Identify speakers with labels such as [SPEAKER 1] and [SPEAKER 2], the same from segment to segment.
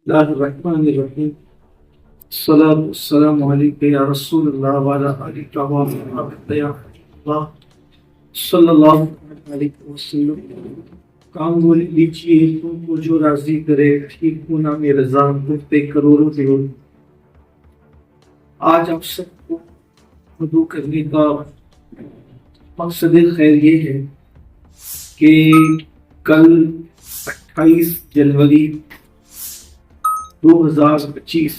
[SPEAKER 1] الله الرحمن الرحيم. الصلاة والسلام عليك يا رسول الله وعلى آلك وصحبه يا حبيب الله صلی اللہ علیہ وسلم. کام وہ لیجیے تم کو جو راضی کرے، ٹھیک ہونا میرا رضا تم پہ کروڑوں ضرور. آج آپ سب کو وضو کرنے کا مقصد خیر یہ ہے کہ کل 28 جنوری 2025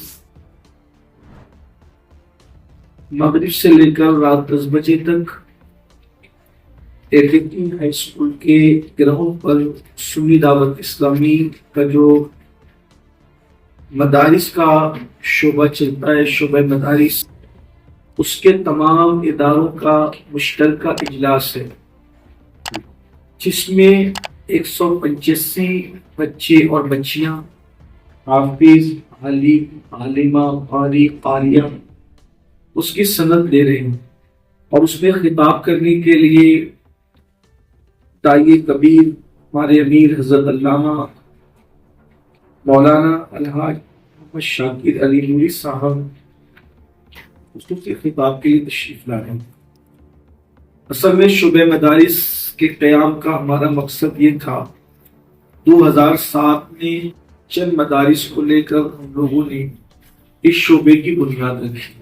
[SPEAKER 1] مغرب سے لے کر رات 10 بجے تک ایٹین ہائی اسکول کے گراؤنڈ پر سنی دعوت اسلامی کا جو مدارس کا شعبہ چلتا ہے، شعبہ مدارس، اس کے تمام اداروں کا مشترکہ اجلاس ہے، جس میں 185 بچے اور بچیاں حافظ، عالم، عالمہ، قاری، قاریہ اس کی سند لے رہے ہیں. اور اس میں خطاب کرنے کے لیے داعی کبیر ہمارے امیر حضرت علامہ مولانا الحاج محمد شاکر علی نوری صاحب خصوصی خطاب کے لیے تشریف لا رہے ہیں. اصل میں شعبہ مدارس کے قیام کا ہمارا مقصد یہ تھا. 2007 میں چند مدارس کو لے کر ہم لوگوں نے اس شعبے کی بنیاد رکھی،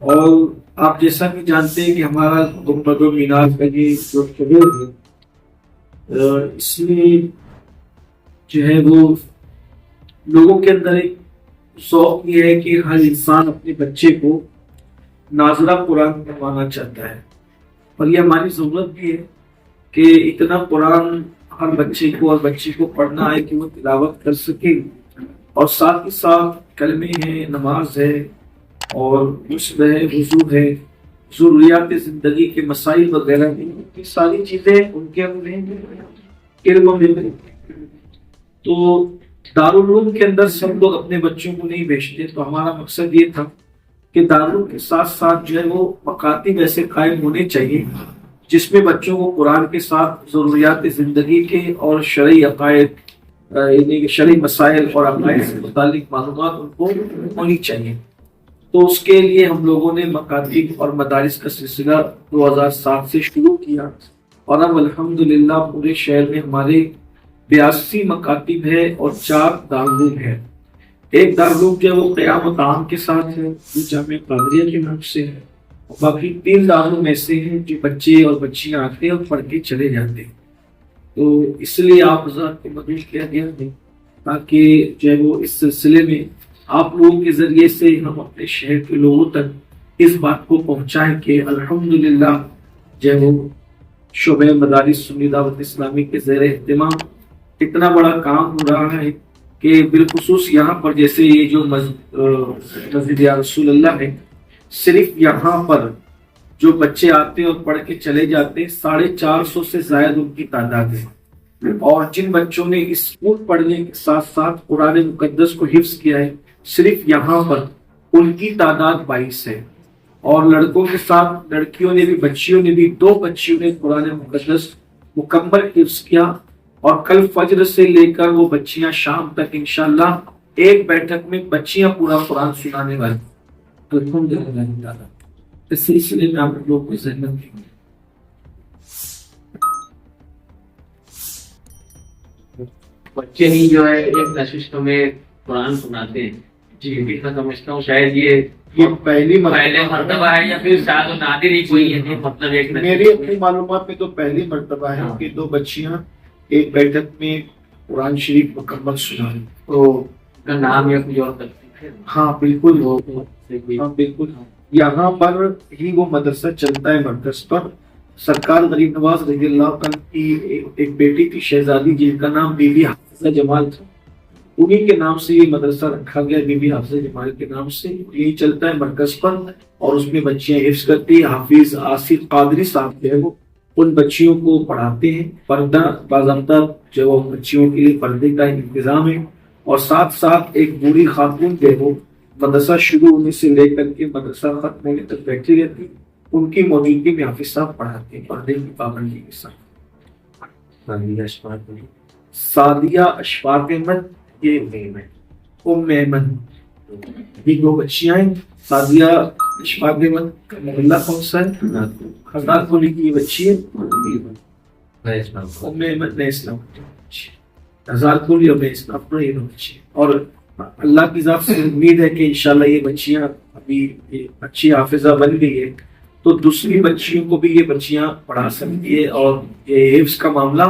[SPEAKER 1] اور آپ جیسا کہ جانتے ہیں کہ ہمارا گنبد و مینار کا یہ جو شعبہ ہے، اس میں جو ہے وہ لوگوں کے اندر ایک شوق یہ ہے کہ ہر انسان اپنے بچے کو ناظرہ قرآن پڑھوانا چاہتا ہے، اور یہ ہماری ضرورت بھی ہے کہ اتنا قرآن ہر بچے کو اور بچی کو پڑھنا ہے کہ وہ تلاوت کر سکے، اور ساتھ ہی ساتھ کلمے ہیں، نماز ہے، اور غسل ہے، وضو ہے، ضروریات زندگی کے مسائل وغیرہ ہیں، یہ ساری چیزیں ان کے علم میں. تو دارالعلوم کے اندر سب لوگ اپنے بچوں کو نہیں بھیجتے، تو ہمارا مقصد یہ تھا کہ دارالعلوم کے ساتھ ساتھ جو ہے وہ مکاتب ایسے قائم ہونے چاہیے جس میں بچوں کو قرآن کے ساتھ ضروریات زندگی کے اور شرعی عقائد، یعنی کہ شرعی مسائل اور عقائد سے متعلق معلومات ان کو ہونی چاہیے. تو اس کے لیے ہم لوگوں نے مکاتب اور مدارس کا سلسلہ 2007 سے شروع کیا، اور اب الحمدللہ پورے شہر میں ہمارے 82 مکاتب ہے اور 4 دارالعلوم ہے. ایک دارالعلوم جو ہے وہ قیامت عام کے ساتھ ہے، جو جامعہ قادریہ کے نام سے ہے، اور باقی 3 دارالعلوم ایسے ہیں جو بچے اور بچیاں آتے ہیں اور پڑھ کے چلے جاتے ہیں. تو اس لیے آپ حضرات کو مدعو کیا گیا ہے تاکہ جو ہے وہ اس سلسلے میں آپ لوگوں کے ذریعے سے ہم اپنے شہر کے لوگوں تک اس بات کو پہنچائیں کہ الحمدللہ جو ہے وہ شعبہ مدارس سنی دعوت اسلامی کے زیر اہتمام اتنا بڑا کام ہو رہا ہے کہ بالخصوص یہاں پر جیسے یہ جو مسجد یا رسول اللہ ہے، صرف یہاں پر جو بچے آتے ہیں اور پڑھ کے چلے جاتے ہیں 450 سے زائد ان کی تعداد ہے، اور جن بچوں نے اسکول پڑھنے کے ساتھ ساتھ قرآن مقدس کو حفظ کیا ہے صرف یہاں پر ان کی تعداد 22 ہے. اور لڑکوں کے ساتھ لڑکیوں نے بھی، بچیوں نے بھی، 2 بچیوں نے قرآن مقدس مکمل حفظ کیا، اور کل فجر سے لے کر وہ بچیاں شام تک انشاءاللہ ایک بیٹھک میں بچیاں پورا قرآن سنانے والی. تو الحمدللہ اس سلسلے میں آپ لوگ کو ذہن دیں گے.
[SPEAKER 2] بچے ہی جو ہے ایک نشست میں قرآن سناتے ہیں. جی میں سمجھتا ہوں شاید یہ
[SPEAKER 1] پہلی
[SPEAKER 2] مرتبہ ہے یا پھر شاید نادر ہی کوئی ہے، مطلب ایک
[SPEAKER 1] میری اپنی معلومات میں تو پہلی مرتبہ ہے کہ 2 بچیاں ایک بیٹھک میں قرآن شریف مکمل سنائیں.
[SPEAKER 2] تو کا نام یا کچھ اور کرتے ہیں.
[SPEAKER 1] ہاں بالکل، ہاں بالکل. یہاں پر ہی وہ مدرسہ چلتا ہے مرکز پر. سرکار غریب نواز رضی اللہ عنہ کی ایک بیٹی تھی شہزادی، جن کا نام بی بی حافظہ جمال تھا، انہی کے نام سے یہ مدرسہ رکھا گیا، بی بی حافظہ جمال کے نام سے. یہی چلتا ہے مرکز پر، اور اس میں بچیاں حفظ کرتی ہیں. حافظ آصف قادری صاحب جو ہے وہ ان بچیوں کو پڑھاتے ہیں. پردہ باضابطہ جو وہ بچیوں کے لیے پردے کا انتظام ہے، اور ساتھ ساتھ ایک بوڑھی خاتون جو ہے وہ مدرسہ شروع ہونے سے لے کر کے مدرسہ ختم ہونے تک بیٹھی رہتی، ان کی موجودگی میں حافظ صاحب پڑھاتے ہیں پردے کی پابندی کے ساتھ. سعدیہ اشفاق احمد یہ ام ایمن، یہ دو بچیاں ہیں، سعدیہ اشفاق احمد کا محلہ کون سا ہے؟ ہزار کولی کی یہ بچی ہے، ام ایمن نئے اسلام، ہزار کولی اور نئے اسلام پر یہ دو بچی، اور اللہ کی ذات سے امید ہے کہ انشاءاللہ یہ بچیاں ابھی اچھی حافظہ بن گئی ہے تو دوسری بچیوں کو بھی یہ بچیاں پڑھا سکتی ہے، اور یہ حفظ کا معاملہ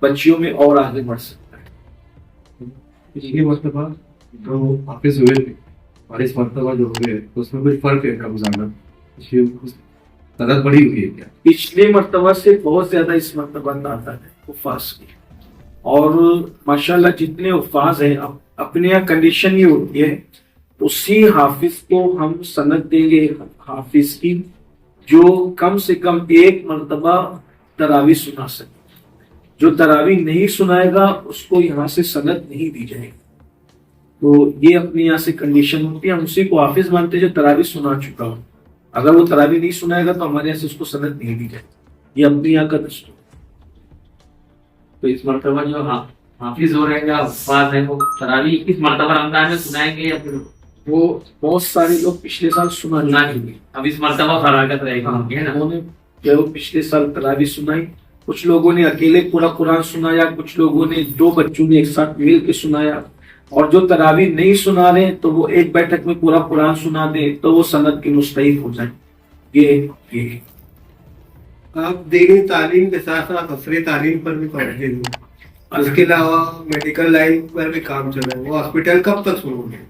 [SPEAKER 1] بچیوں میں اور آگے بڑھ سکتا ہے۔
[SPEAKER 3] پچھلی مرتبہ جو حافظ ہوئے تھے اور اس مرتبہ جو ہوئے تو اس میں کوئی فرق ہے کا گزارنا تعداد بڑی ہوئی ہے کیا؟
[SPEAKER 1] پچھلے مرتبہ سے بہت زیادہ اس مرتبہ تعداد ہے حفاظ کی، اور ماشاءاللہ جتنے حفاظ ہیں اپنے یہاں کنڈیشن یہ ہوتی ہے اسی حافظ کو ہم سند دیں گے حافظ کی جو کم سے کم ایک مرتبہ تراویح سنا سکے، جو تراویح نہیں سنائے گا اس کو یہاں سے سند نہیں دی جائے گی، تو یہ اپنے یہاں سے کنڈیشن ہوتی ہے، ہم اسی کو حافظ مانتے جو تراویح سنا چکا ہو، اگر وہ تراویح نہیں سنائے گا تو ہمارے یہاں سے اس کو سند نہیں دی جائے گی، یہ اپنے یہاں کا دستور۔
[SPEAKER 2] تو اس مرتبہ جو حافظ ہو رہے گا حفاظ ہیں وہ تراویح اس مرتبہ رمضان میں سنائیں گے یا پھر
[SPEAKER 1] وہ بہت سارے لوگ پچھلے سال سنا
[SPEAKER 2] سنائیں گے؟ اب اس مرتبہ فراغت رہے گی،
[SPEAKER 1] انہوں نے جو پچھلے سال تراویح سنائی، کچھ لوگوں نے اکیلے پورا قرآن سنایا، کچھ لوگوں نے دو بچوں نے ایک ساتھ مل کے سنایا، اور جو تراویح نہیں سنا رہے تو وہ ایک بیٹھک میں پورا قرآن سنا دیں تو وہ سند کے مستحق ہو جائیں۔ یہ
[SPEAKER 4] آپ دینی تعلیم کے ساتھ ساتھ عصری تعلیم پر بھی توجہ دیں، اس کے علاوہ میڈیکل لائن پر بھی کام چل رہا ہے، وہ ہاسپٹل کب تک شروع ہوگی؟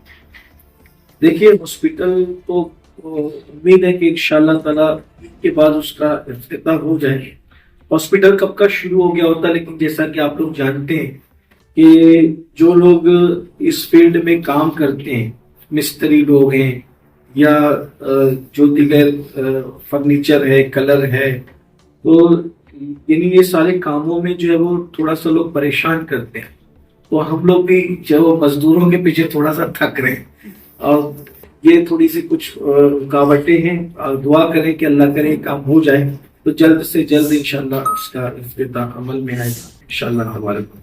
[SPEAKER 1] دیکھیے ہاسپٹل تو امید ہے کہ انشاءاللہ تعالیٰ کے بعد اس کا افتتاح ہو جائے۔ ہاسپٹل کب کا شروع ہو گیا ہوتا ہے، لیکن جیسا کہ آپ لوگ جانتے ہیں کہ جو لوگ اس فیلڈ میں کام کرتے ہیں، مستری لوگ ہیں یا جو دیگر فرنیچر ہے، کلر ہے، تو یعنی یہ سارے کاموں میں جو ہے وہ تھوڑا سا لوگ پریشان کرتے ہیں، تو ہم لوگ بھی جو وہ مزدوروں کے پیچھے تھوڑا سا تھک رہے ہیں، اور یہ تھوڑی سی کچھ رکاوٹیں ہیں، اور دعا کریں کہ اللہ کرے کام ہو جائے تو جلد سے جلد انشاءاللہ اس کا افتتاح عمل میں آئے گا انشاءاللہ تبارک۔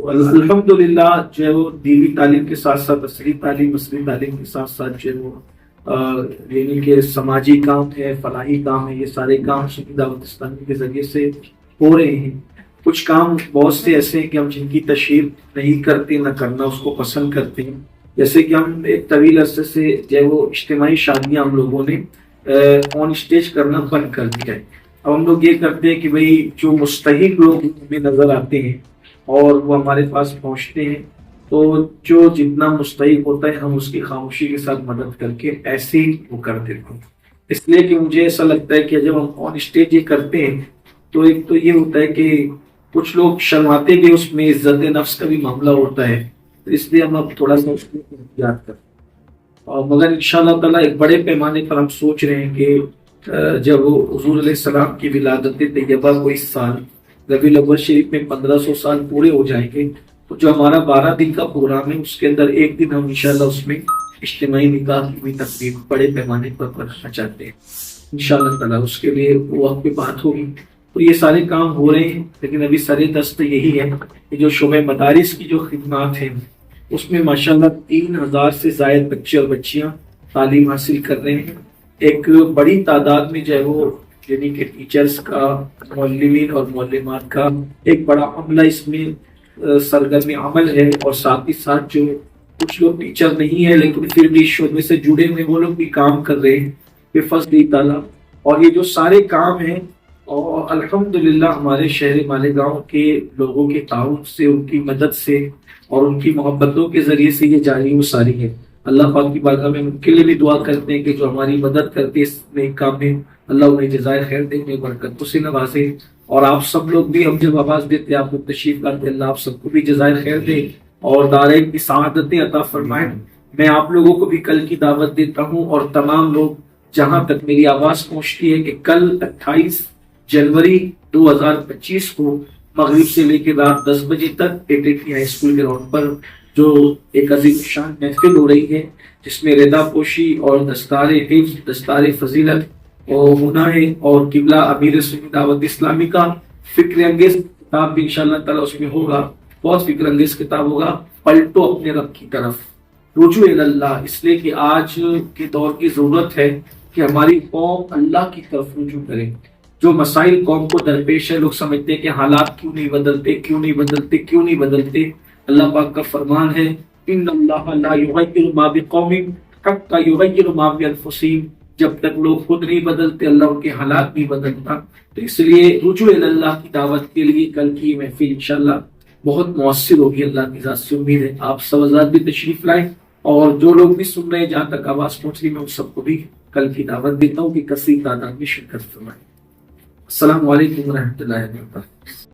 [SPEAKER 1] الحمدللہ جو ہے وہ دینی تعلیم کے ساتھ ساتھ عصری تعلیم کے ساتھ ساتھ جو ہے وہ یعنی کہ سماجی کام ہے، فلاحی کام ہے، یہ سارے کام سنی دعوت اسلامی کے ذریعے سے ہو رہے ہیں۔ کچھ کام بہت سے ایسے ہیں کہ ہم جن کی تشہیر نہیں کرتے، نہ کرنا اس کو پسند کرتے ہیں، جیسے کہ ہم ایک طویل عرصے سے جو ہے وہ اجتماعی شادیاں ہم لوگوں نے آن اسٹیج کرنا بند کر دیا ہے۔ اب ہم لوگ یہ کرتے ہیں کہ بھئی جو مستحق لوگ ہمیں نظر آتے ہیں اور وہ ہمارے پاس پہنچتے ہیں تو جو جتنا مستحق ہوتا ہے ہم اس کی خاموشی کے ساتھ مدد کر کے ایسے ہی وہ کر دیتے ہیں، اس لیے کہ مجھے ایسا لگتا ہے کہ جب ہم آن اسٹیج یہ کرتے ہیں تو ایک تو یہ ہوتا ہے کہ کچھ لوگ شرماتے کہ اس میں عزت نفس کا بھی معاملہ ہوتا ہے، تو اس لیے ہم اب تھوڑا سا اس کو احتیاط کرتے ہیں، اور مگر انشاءاللہ تعالیٰ ایک بڑے پیمانے پر ہم سوچ رہے ہیں کہ جب حضور علیہ السلام کی ولادت طیبہ کو اس سال ربیع الاول شریف میں 1500 سال پورے ہو جائیں گے، تو جو ہمارا 12 دن کا پروگرام ہے اس کے اندر ایک دن ہم انشاءاللہ اس میں اجتماعی نکاح کی بھی تقریب بڑے پیمانے پر کرنا چاہتے ہیں انشاءاللہ تعالیٰ، اس کے لیے وہ وقت پہ بات ہوگی۔ تو یہ سارے کام ہو رہے ہیں، لیکن ابھی سر دست یہی ہے کہ جو شعبہ مدارس کی جو خدمات ہیں اس میں ماشاءاللہ 3000 سے زائد بچے اور بچیاں تعلیم حاصل کر رہے ہیں۔ ایک بڑی تعداد میں جو ہے وہ یعنی کہ ٹیچرز کا، معلمین اور معلمات کا ایک بڑا عملہ اس میں سرگرم عمل ہے، اور ساتھ ہی ساتھ جو کچھ لوگ ٹیچر نہیں ہے لیکن پھر بھی شعبے سے جڑے ہوئے وہ لوگ بھی کام کر رہے ہیں بفضل تعالیٰ، اور یہ جو سارے کام ہیں اور الحمدللہ ہمارے شہر مالیگاؤں کے لوگوں کے تعاون سے، ان کی مدد سے اور ان کی محبتوں کے ذریعے سے یہ جاری و ساری ہے۔ اللہ پاک کی بارگاہ میں ان کے لیے بھی دعا کرتے ہیں کہ جو ہماری مدد کرتے ہیں اس نیک کام میں، اللہ انہیں جزائے خیر دے، انہیں برکتوں سے نوازے، اور آپ سب لوگ بھی ہم جب آواز دیتے آپ کو تشریف لاتے، اللہ آپ سب کو بھی جزائے خیر دے اور دارین کی سعادتیں عطا فرمائے۔ میں آپ لوگوں کو بھی کل کی دعوت دیتا ہوں، اور تمام لوگ جہاں تک میری آواز پہنچتی ہے کہ کل 28 جنوری 2025 کو مغرب سے لے کے رات 10 بجے تک ATT ہائی اسکول گراؤنڈ پر جو ایک عظیم شان محفل ہو رہی ہے جس میں رضا پوشی اور دستار حفظ، دستار فضیلت ہونا ہے، اور قبلہ امیر سنی دعوت اسلامی کا فکر انگیز کتاب بھی انشاءاللہ تعالیٰ اس میں ہوگا، بہت فکر انگیز کتاب ہوگا، پلٹو اپنے رب کی طرف، رجوع اللہ، اس لیے کہ آج کے دور کی ضرورت ہے کہ ہماری قوم اللہ کی طرف رجوع کرے. جو مسائل قوم کو درپیش ہے، لوگ سمجھتے ہیں کہ حالات کیوں نہیں بدلتے. اللہ پاک کا فرمان ہے ان اللہ لا یغیر ما بقوم حتی یغیروا ما بانفسہم، جب تک لوگ خود نہیں بدلتے اللہ ان کے حالات نہیں بدلتا. تو اس لیے رجوع اللہ کی دعوت کے لیے کل کی محفل انشاءاللہ بہت مؤثر ہوگی. اللہ کی ذات سے امید ہے آپ سب حضرات بھی تشریف لائیں، اور جو لوگ بھی سن رہے ہیں جہاں تک آواز پہنچ رہی میں ان سب کو بھی کل کی دعوت دیتا ہوں کہ کثیر تعداد میں شرکت فرمائیں. السلام علیکم ورحمۃ اللہ وبرکاتہ.